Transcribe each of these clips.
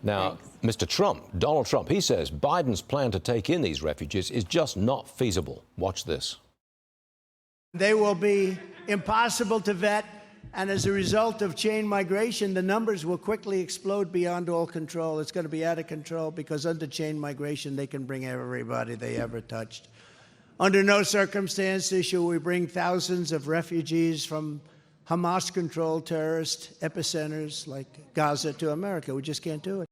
Now, Mr. Trump, Donald Trump, he says Biden's plan to take in these refugees is just not feasible. Watch this. They will be impossible to vet, and as a result of chain migration, the numbers will quickly explode beyond all control. It's going to be out of control because under chain migration, they can bring everybody they ever touched. Under no circumstances shall we bring thousands of refugees from Hamas-controlled terrorist epicenters like Gaza to America. We just can't do it.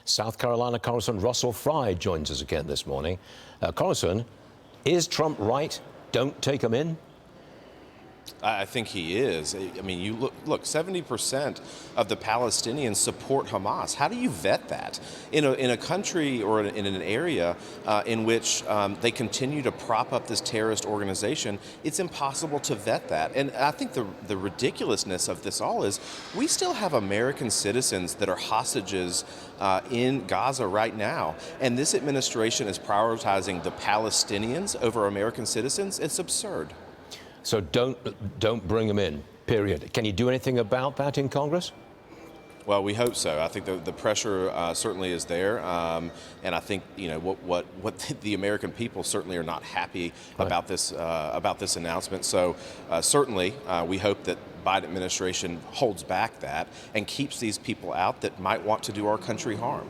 South Carolina Congressman Russell Fry joins us again this morning. Congressman, is Trump right? Don't take them in? I think he is. I mean, you look, 70% of the Palestinians support Hamas. How do you vet that in a country or in an area in which they continue to prop up this terrorist organization? It's impossible to vet that. And I think the ridiculousness of this all is we still have American citizens that are hostages in Gaza right now. And this administration is prioritizing the Palestinians over American citizens. It's absurd. So don't bring them in, period. Can you do anything about that in Congress? Well, we hope so. I think the pressure certainly is there, and I think what the American people certainly are not happy about this announcement. So certainly we hope that Biden administration holds back that and keeps these people out that might want to do our country harm.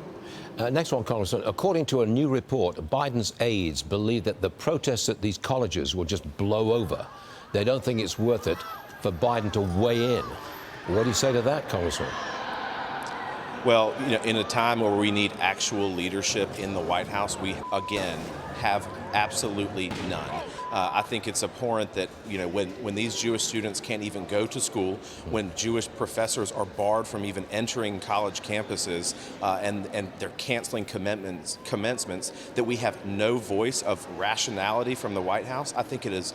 Next one, Congressman. According to a new report, Biden's aides believe that the protests at these colleges will just blow over. They don't think it's worth it for Biden to weigh in. What do you say to that, Congressman? Well, in a time where we need actual leadership in the White House, we, again, have absolutely none. I think it's abhorrent that, when these Jewish students can't even go to school, when Jewish professors are barred from even entering college campuses, and they're canceling commencements, that we have no voice of rationality from the White House. I think it is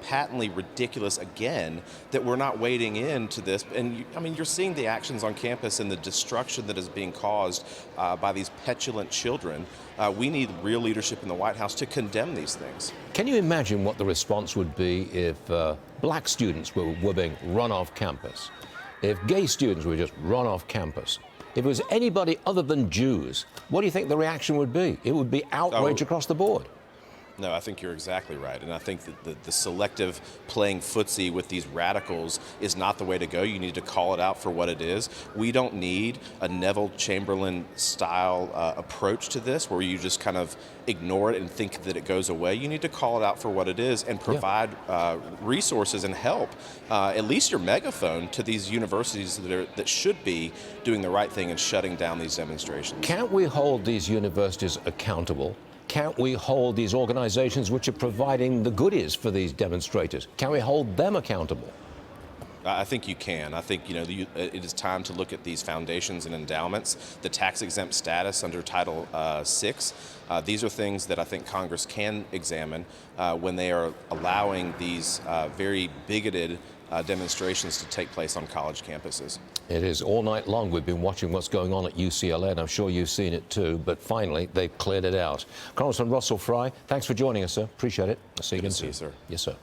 patently ridiculous, again, that we're not wading into this. And, you're seeing the actions on campus and the destruction that is being caused by these petulant children. We need real leadership in the White House to condemn these things. Can you imagine what the response would be if black students were being run off campus? If gay students were just run off campus? If it was anybody other than Jews, what do you think the reaction would be? It would be outrage across the board. No, I think you're exactly right. And I think that the selective playing footsie with these radicals is not the way to go. You need to call it out for what it is. We don't need a Neville Chamberlain style approach to this where you just kind of ignore it and think that it goes away. You need to call it out for what it is and provide resources and help, at least your megaphone, to these universities that should be doing the right thing and shutting down these demonstrations. Can't we hold these universities accountable? Can't we hold these organizations which are providing the goodies for these demonstrators? Can we hold them accountable? I think you can. I think it is time to look at these foundations and endowments, the tax-exempt status under Title VI. These are things that I think Congress can examine when they are allowing these very bigoted demonstrations to take place on college campuses. It is all night long. We've been watching what's going on at UCLA, and I'm sure you've seen it too, but finally they've cleared it out. Congressman Russell Fry, thanks for joining us, sir. Appreciate it. I'll see you again soon. Sir. Yes, sir.